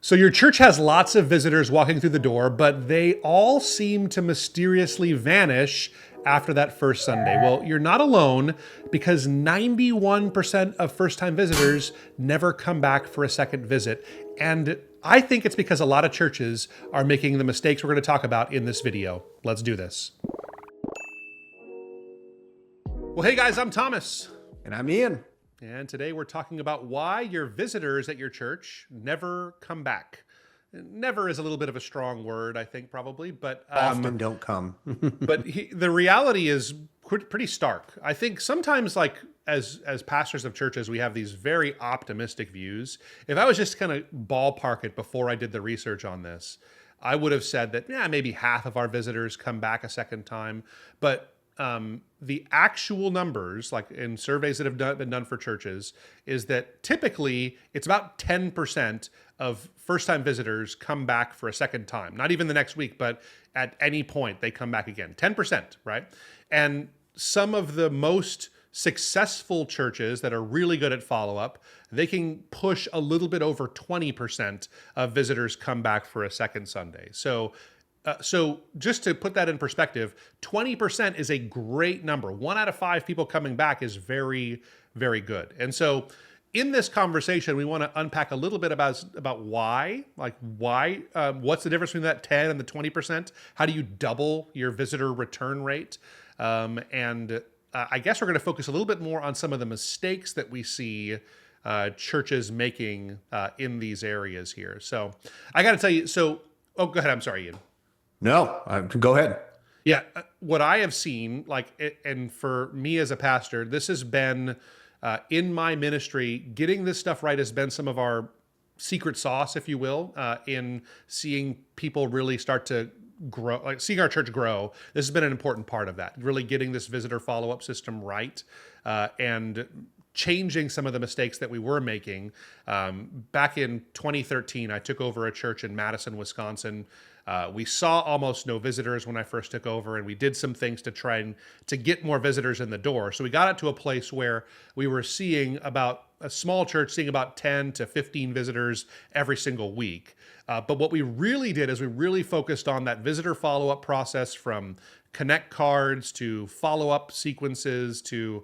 So your church has lots of visitors walking through the door, but they all seem to mysteriously vanish after that first Sunday. Well, you're not alone because 91% of first-time visitors never come back for a second visit. And I think it's because a lot of churches are making the mistakes we're going to talk about in this video. Let's do this. Well, hey guys, I'm Thomas. And I'm Ian. And today we're talking about why your visitors at your church never come back. Never is a little bit of a strong word, I think, probably, but Often don't come. but the reality is pretty stark. I think sometimes, like as pastors of churches, we have these very optimistic views. If I was just kind of ballpark it before I did the research on this, I would have said that maybe half of our visitors come back a second time, but the actual numbers, like in surveys that have been done for churches, is that typically it's about 10% of first-time visitors come back for a second time. Not even the next week, but at any point they come back again. 10%, right? And some of the most successful churches that are really good at follow-up, they can push a little bit over 20% of visitors come back for a second Sunday. So just to put that in perspective, 20% is a great number. 1 out of 5 people coming back is very, very good. And so in this conversation, we want to unpack a little bit about why, what's the difference between that 10 and the 20%? How do you double your visitor return rate? I guess we're going to focus a little bit more on some of the mistakes that we see churches making in these areas here. So I got to tell you, go ahead. I'm sorry, Ian. No, go ahead. Yeah, what I have seen, and for me as a pastor, this has been in my ministry. Getting this stuff right has been some of our secret sauce, if you will, in seeing people really start to grow, like seeing our church grow. This has been an important part of that, really getting this visitor follow-up system right, and changing some of the mistakes that we were making. Back in 2013, I took over a church in Madison, Wisconsin. We saw almost no visitors when I first took over, and we did some things to try and to get more visitors in the door. So we got it to a place where we were seeing about a small church seeing about 10 to 15 visitors every single week. But what we really did is we really focused on that visitor follow-up process, from connect cards to follow-up sequences to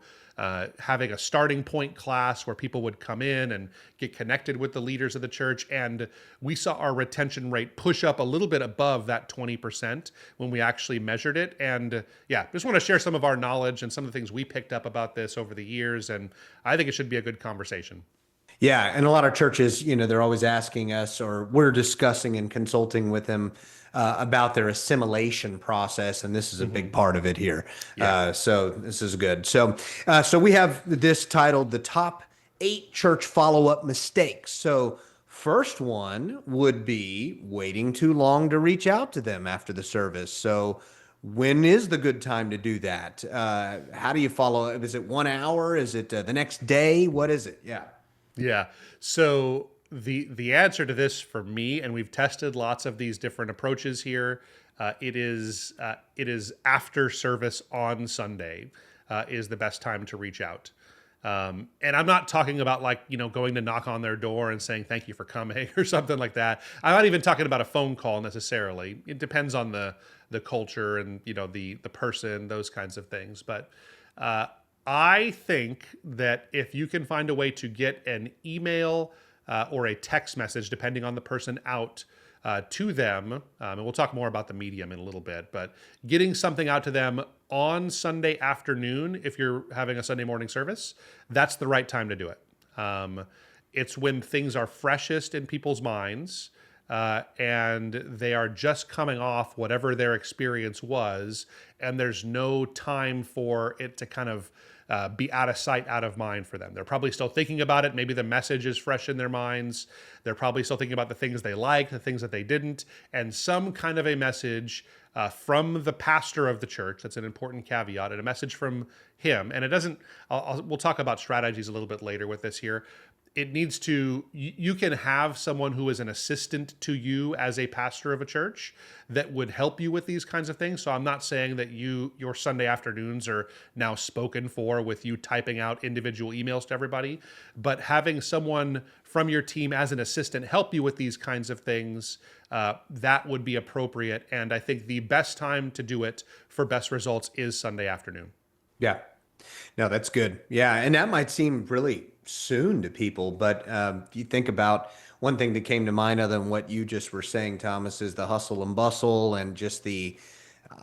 having a starting point class where people would come in and get connected with the leaders of the church. And we saw our retention rate push up a little bit above that 20% when we actually measured it. And just want to share some of our knowledge and some of the things we picked up about this over the years. And I think it should be a good conversation. Yeah, and a lot of churches, they're always asking us, or we're discussing and consulting with them about their assimilation process, and this is a big part of it here. Yeah. So this is good. So we have this titled "The Top 8 Church Follow-Up Mistakes." So first one would be waiting too long to reach out to them after the service. So when is the good time to do that? How do you follow? Is it 1 hour? Is it the next day? What is it? Yeah. Yeah. So the answer to this for me, and we've tested lots of these different approaches here, it is after service on Sunday is the best time to reach out. And I'm not talking about going to knock on their door and saying thank you for coming or something like that. I'm not even talking about a phone call necessarily. It depends on the culture and the person, those kinds of things. But I think that if you can find a way to get an email or a text message, depending on the person, out to them, and we'll talk more about the medium in a little bit, but getting something out to them on Sunday afternoon, if you're having a Sunday morning service, that's the right time to do it. It's when things are freshest in people's minds, and they are just coming off whatever their experience was, and there's no time for it to kind of be out of sight, out of mind for them. They're probably still thinking about it. Maybe the message is fresh in their minds. They're probably still thinking about the things they liked, the things that they didn't, and some kind of a message from the pastor of the church. That's an important caveat, and a message from him. And it doesn't, we'll talk about strategies a little bit later with this here. it needs to, you can have someone who is an assistant to you as a pastor of a church that would help you with these kinds of things. So I'm not saying that your Sunday afternoons are now spoken for with you typing out individual emails to everybody, but having someone from your team as an assistant help you with these kinds of things, that would be appropriate. And I think the best time to do it for best results is Sunday afternoon. Yeah. No, that's good. Yeah. And that might seem really soon to people, but you think about one thing that came to mind other than what you just were saying, Thomas, is the hustle and bustle and just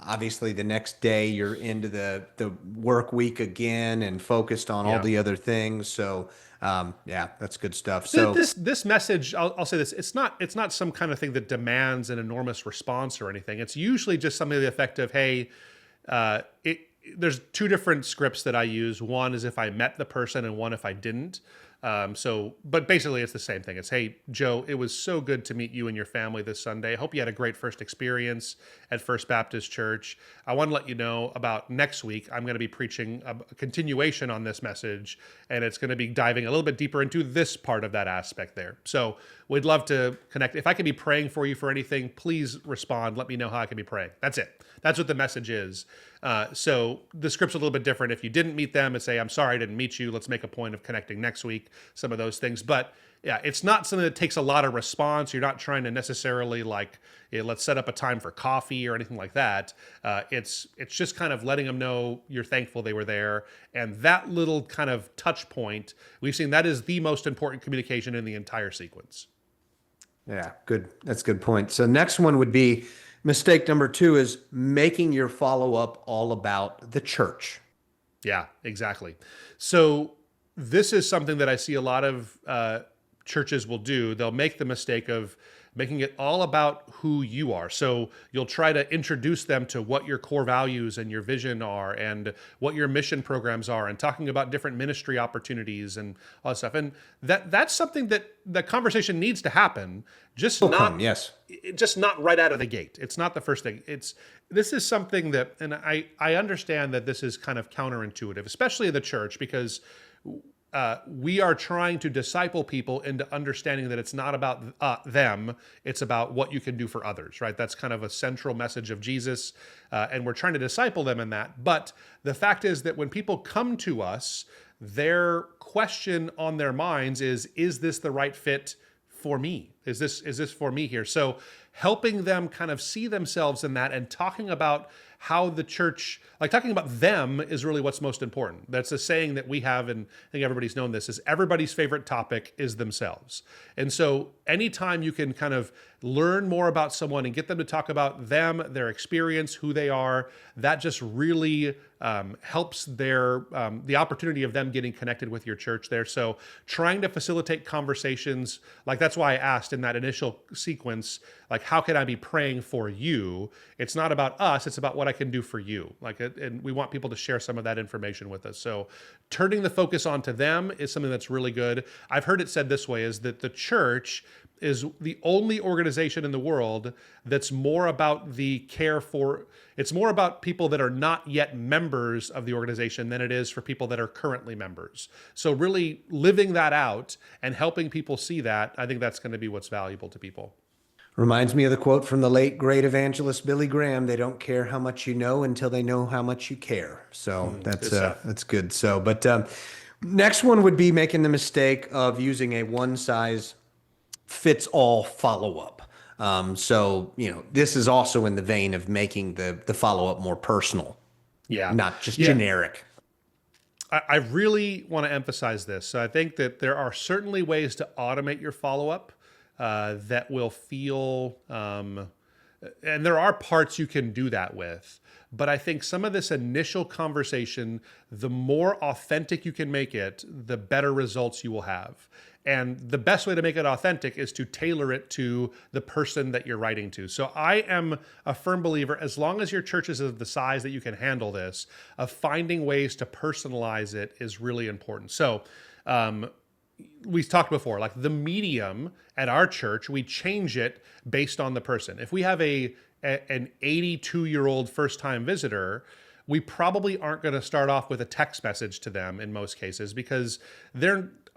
obviously the next day you're into the work week again and focused on all the other things. So yeah, that's good stuff. So this message, I'll say this, it's not some kind of thing that demands an enormous response or anything. It's usually just something to the effect of, hey, there's two different scripts that I use. One is if I met the person and one if I didn't. But basically it's the same thing. It's, hey, Joe, it was so good to meet you and your family this Sunday. I hope you had a great first experience at First Baptist Church. I want to let you know about next week. I'm going to be preaching a continuation on this message, and it's going to be diving a little bit deeper into this part of that aspect there. So we'd love to connect. If I can be praying for you for anything, please respond. Let me know how I can be praying. That's it. That's what the message is. So the script's a little bit different. If you didn't meet them and say, I'm sorry I didn't meet you, let's make a point of connecting next week, some of those things. But yeah, it's not something that takes a lot of response. You're not trying to necessarily let's set up a time for coffee or anything like that. It's just kind of letting them know you're thankful they were there. And that little kind of touch point, we've seen that is the most important communication in the entire sequence. Yeah, good. That's a good point. So next one would be mistake number 2 is making your follow-up all about the church. Yeah, exactly. So this is something that I see a lot of churches will do. They'll make the mistake of making it all about who you are. So you'll try to introduce them to what your core values and your vision are and what your mission programs are and talking about different ministry opportunities and all that stuff. And that's something that the conversation needs to happen, just not right out of the gate. It's not the first thing. This is something that, and I understand that this is kind of counterintuitive, especially in the church, because we are trying to disciple people into understanding that it's not about them, it's about what you can do for others, right? That's kind of a central message of Jesus, and we're trying to disciple them in that. But the fact is that when people come to us, their question on their minds is this the right fit for me? Is this for me here? So helping them kind of see themselves in that and talking about how the church, talking about them is really what's most important. That's a saying that we have, and I think everybody's known this, is everybody's favorite topic is themselves. And so anytime you can kind of learn more about someone and get them to talk about them, their experience, who they are, that just really helps the opportunity of them getting connected with your church there. So trying to facilitate conversations, that's why I asked in that initial sequence, how can I be praying for you? It's not about us, it's about what I can do for you. And we want people to share some of that information with us. So turning the focus onto them is something that's really good. I've heard it said this way, is that the church is the only organization in the world that's more about it's more about people that are not yet members of the organization than it is for people that are currently members. So really living that out and helping people see that, I think that's going to be what's valuable to people. Reminds me of the quote from the late great evangelist Billy Graham: "They don't care how much you know until they know how much you care." So that's good. So, but next one would be making the mistake of using a one size fits all follow up. So this is also in the vein of making the follow up more personal, not just generic. I really want to emphasize this. So I think that there are certainly ways to automate your follow up that will feel, and there are parts you can do that with. But I think some of this initial conversation, the more authentic you can make it, the better results you will have. And the best way to make it authentic is to tailor it to the person that you're writing to. So I am a firm believer, as long as your church is of the size that you can handle this, of finding ways to personalize it is really important. So we talked before, the medium at our church, we change it based on the person. If we have an 82-year-old first-time visitor, we probably aren't going to start off with a text message to them in most cases, because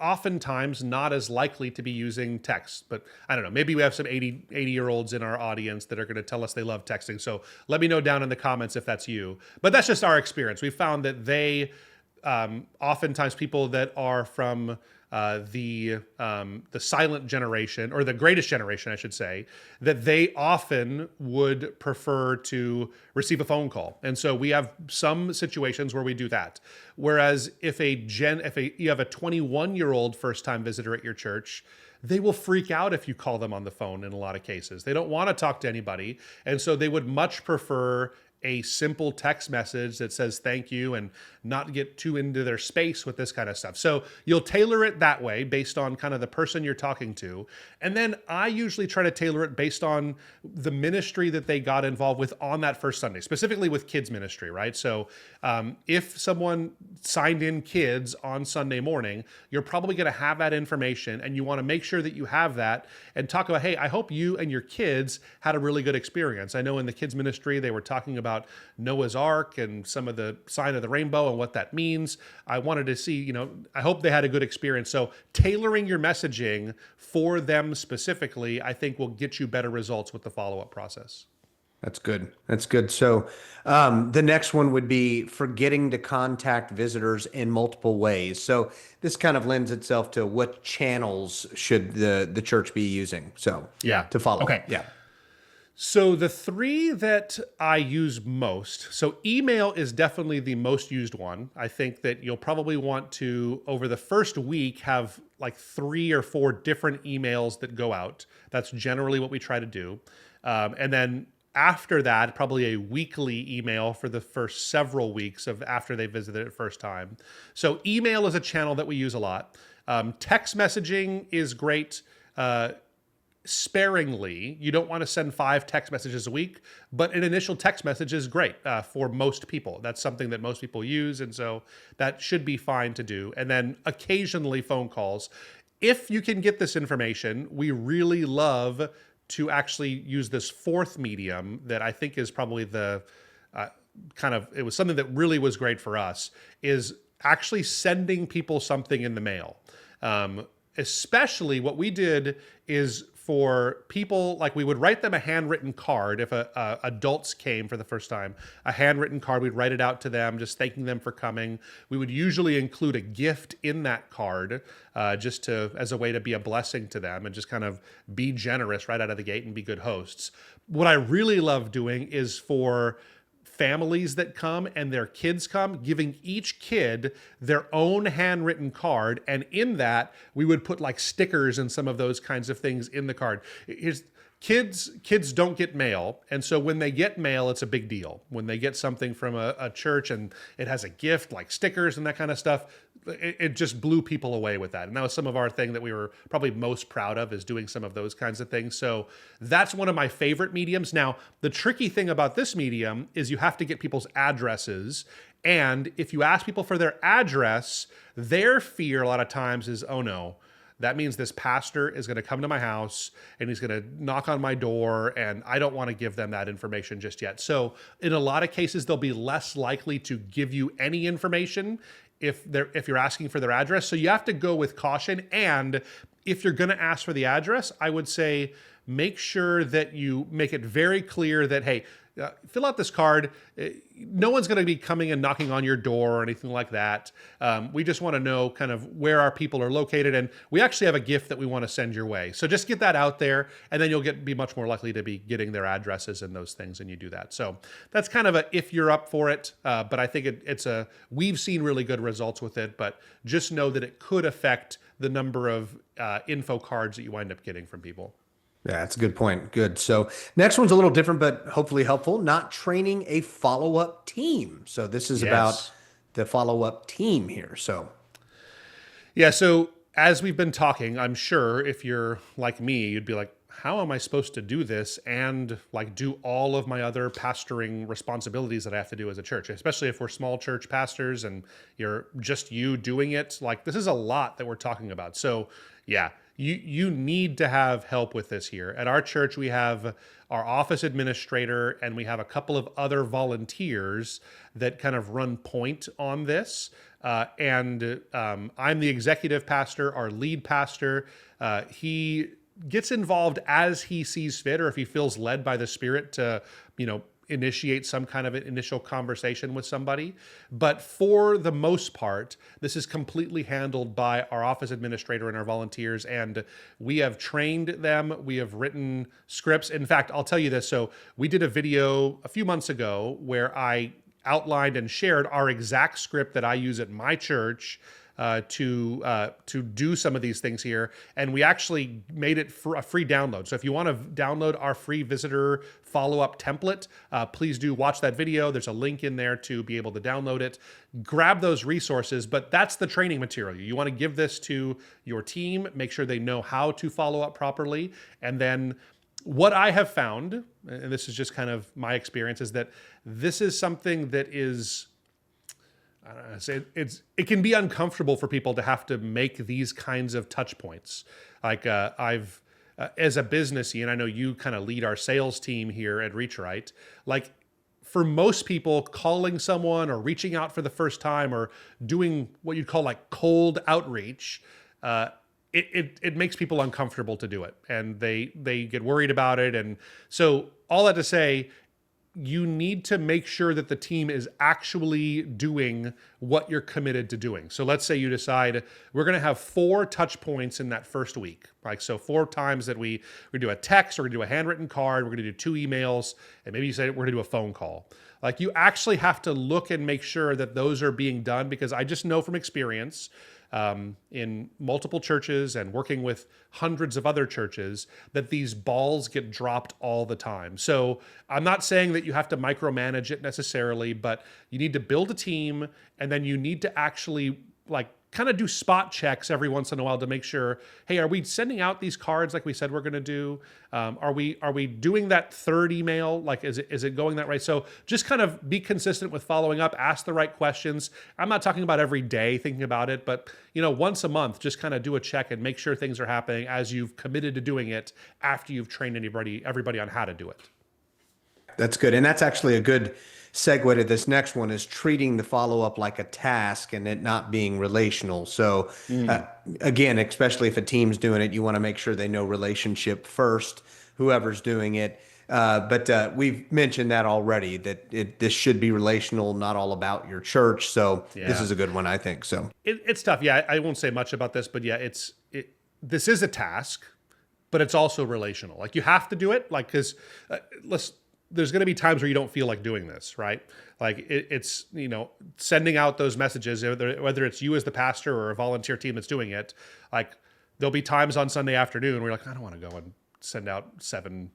oftentimes not as likely to be using text. But I don't know, maybe we have some 80-year-olds in our audience that are going to tell us they love texting. So let me know down in the comments if that's you. But that's just our experience. We found that they, oftentimes people that are from the silent generation, or the greatest generation, I should say, that they often would prefer to receive a phone call. And so we have some situations where we do that. Whereas if you have a 21-year-old first-time visitor at your church, they will freak out if you call them on the phone in a lot of cases. They don't want to talk to anybody. And so they would much prefer a simple text message that says thank you and not get too into their space with this kind of stuff. So you'll tailor it that way based on kind of the person you're talking to. And then I usually try to tailor it based on the ministry that they got involved with on that first Sunday, specifically with kids ministry, right? So if someone signed in kids on Sunday morning, you're probably going to have that information, and you want to make sure that you have that and talk about, hey, I hope you and your kids had a really good experience. I know in the kids ministry, they were talking about Noah's Ark and some of the sign of the rainbow and what that means. I wanted to see, I hope they had a good experience. So tailoring your messaging for them specifically, I think will get you better results with the follow-up process. That's good. That's good. So the next one would be forgetting to contact visitors in multiple ways. So this kind of lends itself to what channels should the church be using? So to follow. Okay. Yeah. So the three that I use most, so email is definitely the most used one. I think that you'll probably want to, over the first week, have like 3 or 4 different emails that go out. That's generally what we try to do. And then after that, probably a weekly email for the first several weeks of after they visited it first time. So email is a channel that we use a lot. Text messaging is great. Sparingly. You don't want to send 5 text messages a week, but an initial text message is great for most people. That's something that most people use, and so that should be fine to do. And then occasionally phone calls. If you can get this information, we really love to actually use this fourth medium that I think is probably the it was something that really was great for us, is actually sending people something in the mail. Especially what we did is for people, like we would write them a handwritten card if adults came for the first time, a handwritten card, we'd write it out to them, just thanking them for coming. We would usually include a gift in that card just as a way to be a blessing to them and just kind of be generous right out of the gate and be good hosts. What I really love doing is for families that come and their kids come, giving each kid their own handwritten card. And in that, we would put like stickers and some of those kinds of things in the card. Kids don't get mail. And so when they get mail, it's a big deal. When they get something from a church and it has a gift like stickers and that kind of stuff, it just blew people away with that. And that was some of our thing that we were probably most proud of, is doing some of those kinds of things. So that's one of my favorite mediums. Now, the tricky thing about this medium is you have to get people's addresses. And if you ask people for their address, their fear a lot of times is, oh no, that means this pastor is going to come to my house and he's going to knock on my door, and I don't want to give them that information just yet. So in a lot of cases, they'll be less likely to give you any information if you're asking for their address. So you have to go with caution. And if you're going to ask for the address, I would say make sure that you make it very clear that, hey, fill out this card. No one's going to be coming and knocking on your door or anything like that. We just want to know kind of where our people are located, and we actually have a gift that we want to send your way. So just get that out there, and then you'll be much more likely to be getting their addresses and those things, and you do that. So that's kind of if you're up for it. But I think we've seen really good results with it, but just know that it could affect the number of info cards that you wind up getting from people. Yeah, that's a good point. Good. So next one's a little different, but hopefully helpful. Not training a follow-up team. So this is about the follow-up team here. So as we've been talking, I'm sure if you're like me, you'd be like, how am I supposed to do this and like do all of my other pastoring responsibilities that I have to do as a church, especially if we're small church pastors and you're just you doing it. Like, this is a lot that we're talking about. So yeah, you need to have help with this here. At our church, we have our office administrator and we have a couple of other volunteers that kind of run point on this. I'm the executive pastor, our lead pastor. He gets involved as he sees fit, or if he feels led by the Spirit to, initiate some kind of an initial conversation with somebody. But for the most part, this is completely handled by our office administrator and our volunteers. And we have trained them. We have written scripts. In fact, I'll tell you this. So we did a video a few months ago where I outlined and shared our exact script that I use at my church to do some of these things here, and we actually made it for a free download. So if you want to download our free visitor follow-up template, please do watch that video. There's a link in there to be able to download it. Grab those resources, but that's the training material. You want to give this to your team, make sure they know how to follow up properly, and then what I have found, and this is just kind of my experience, is that this is something that is, I don't know, it can be uncomfortable for people to have to make these kinds of touch points. Like I've, as a businessy, and I know you kind of lead our sales team here at Reach Right, like for most people, calling someone or reaching out for the first time or doing what you'd call like cold outreach, it makes people uncomfortable to do it, and they get worried about it. And so all that to say, you need to make sure that the team is actually doing what you're committed to doing. So let's say you decide we're going to have 4 touch points in that first week. Like, so 4 times that we do a text, we're going to do a handwritten card, we're going to do 2 emails, and maybe you say we're going to do a phone call. Like, you actually have to look and make sure that those are being done, because I just know from experience, in multiple churches and working with hundreds of other churches, that these balls get dropped all the time. So I'm not saying that you have to micromanage it necessarily, but you need to build a team, and then you need to actually like kind of do spot checks every once in a while to make sure, hey, are we sending out these cards like we said we're going to do? Are we doing that third email? Like, is it going that right? So just kind of be consistent with following up, ask the right questions. I'm not talking about every day thinking about it, but once a month, just kind of do a check and make sure things are happening as you've committed to doing it after you've trained everybody on how to do it. That's good. And that's actually a good segue to this next one, is treating the follow-up like a task and it not being relational. So again, especially if a team's doing it, you want to make sure they know relationship first, whoever's doing it. But we've mentioned that already, that this should be relational, not all about your church. So This is a good one, I think. So it's tough. Yeah, I won't say much about this, but yeah, this is a task, but it's also relational. Like, you have to do it, like, because there's going to be times where you don't feel like doing this, right? Like it's sending out those messages, whether it's you as the pastor or a volunteer team that's doing it. Like, there'll be times on Sunday afternoon where you're like, I don't want to go and send out 7,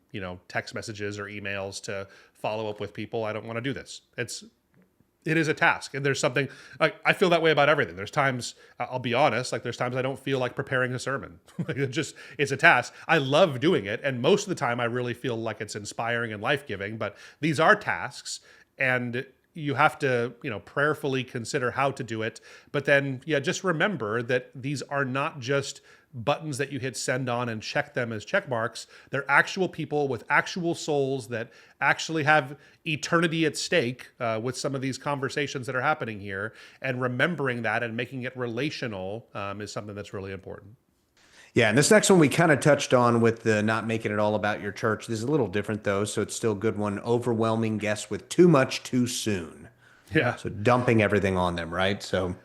text messages or emails to follow up with people. I don't want to do this. It is a task. And there's something, like, I feel that way about everything. There's times, I'll be honest, like there's times I don't feel like preparing a sermon. It's a task. I love doing it. And most of the time I really feel like it's inspiring and life-giving, but these are tasks, and you have to, prayerfully consider how to do it. But then, just remember that these are not just buttons that you hit send on and check them as check marks. They're actual people with actual souls that actually have eternity at stake with some of these conversations that are happening here. And remembering that and making it relational is something that's really important. yeah, and this next one we kind of touched on with the not making it all about your church. This is a little different though, so it's still a good one. Overwhelming guests with too much too soon. Yeah. So dumping everything on them, right? So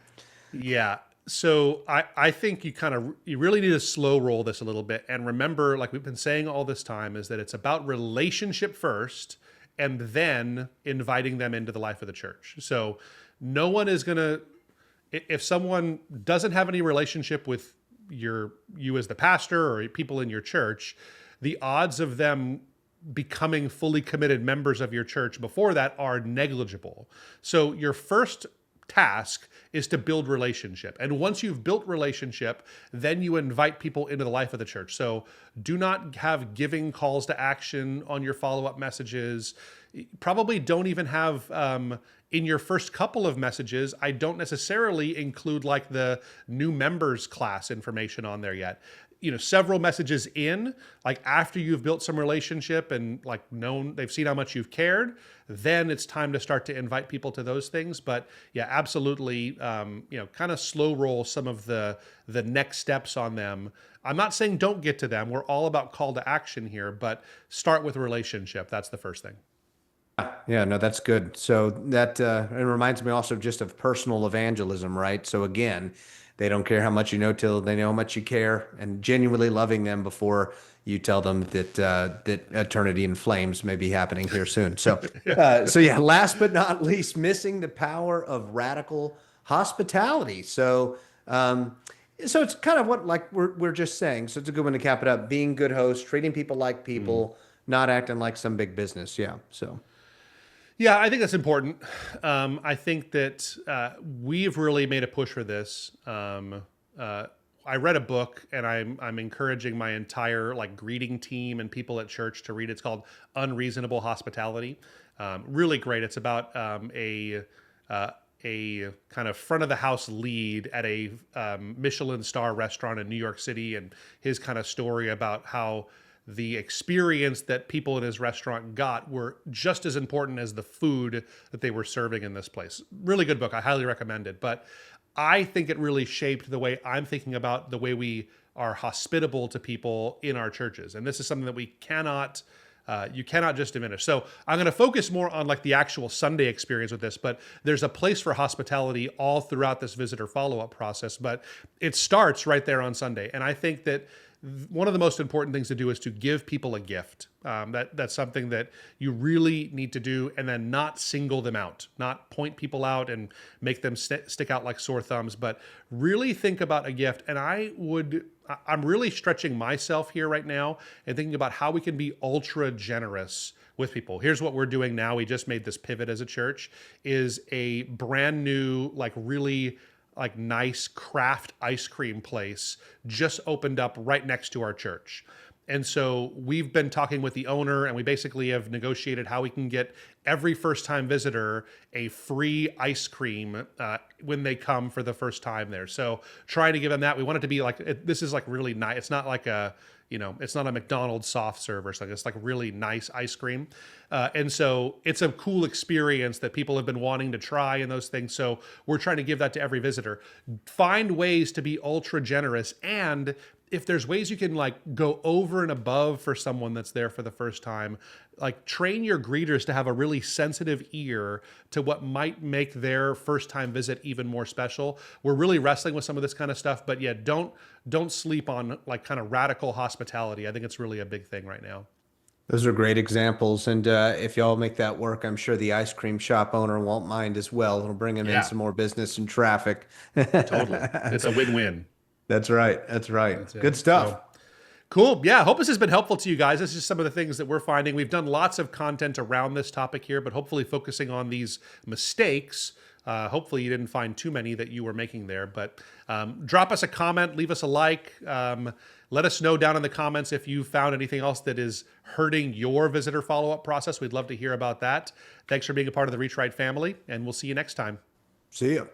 yeah. So I think you really need to slow roll this a little bit, and remember, like we've been saying all this time, is that it's about relationship first and then inviting them into the life of the church. So no one is going to, if someone doesn't have any relationship with you as the pastor or people in your church, the odds of them becoming fully committed members of your church before that are negligible. So your first task is to build relationship. And once you've built relationship, then you invite people into the life of the church. So do not have giving calls to action on your follow-up messages. Probably don't even have, in your first couple of messages, I don't necessarily include like the new members class information on there yet. several messages in, like after you've built some relationship and like they've seen how much you've cared, then it's time to start to invite people to those things. But yeah, absolutely, kind of slow roll some of the next steps on them. I'm not saying don't get to them. We're all about call to action here, but start with a relationship. That's the first thing. Yeah, no, that's good. So that it reminds me also just of personal evangelism, right? So again, they don't care how much you know till they know how much you care, and genuinely loving them before you tell them that eternity in flames may be happening here soon. So, so yeah. Last but not least, missing the power of radical hospitality. So, so it's kind of what like we're just saying. So it's a good one to cap it up. Being good hosts, treating people like people, not acting like some big business. Yeah. So. Yeah, I think that's important. I think that we've really made a push for this. I read a book, and I'm encouraging my entire like greeting team and people at church to read. It's called Unreasonable Hospitality. Really great. It's about a kind of front of the house lead at a Michelin star restaurant in New York City, and his kind of story about how the experience that people in his restaurant got were just as important as the food that they were serving in this place. Really good book. I highly recommend it. But I think it really shaped the way I'm thinking about the way we are hospitable to people in our churches. And this is something that we cannot, you cannot just diminish. So I'm going to focus more on like the actual Sunday experience with this, but there's a place for hospitality all throughout this visitor follow-up process, but it starts right there on Sunday. And I think that one of the most important things to do is to give people a gift. That's something that you really need to do, and then not single them out, not point people out and make them stick out like sore thumbs, but really think about a gift. And I'm really stretching myself here right now and thinking about how we can be ultra generous with people. Here's what we're doing now. We just made this pivot as a church, is a brand new, like really like nice craft ice cream place just opened up right next to our church. And so we've been talking with the owner, and we basically have negotiated how we can get every first-time visitor a free ice cream when they come for the first time there. So trying to give them that. We want it to be like, this is like really nice. It's not like it's not a McDonald's soft serve or something. It's like really nice ice cream. And so it's a cool experience that people have been wanting to try and those things. So we're trying to give that to every visitor. Find ways to be ultra generous. And if there's ways you can like go over and above for someone that's there for the first time, like train your greeters to have a really sensitive ear to what might make their first time visit even more special. We're really wrestling with some of this kind of stuff, but yeah, don't sleep on like kind of radical hospitality. I think it's really a big thing right now. Those are great examples. And if y'all make that work, I'm sure the ice cream shop owner won't mind as well. It'll bring him in some more business and traffic. Totally. It's a win-win. That's right. That's right. Good stuff. So, cool. Yeah. I hope this has been helpful to you guys. This is some of the things that we're finding. We've done lots of content around this topic here, but hopefully focusing on these mistakes. Hopefully you didn't find too many that you were making there, but drop us a comment, leave us a like. Let us know down in the comments if you found anything else that is hurting your visitor follow-up process. We'd love to hear about that. Thanks for being a part of the Reach Right family, and we'll see you next time. See ya.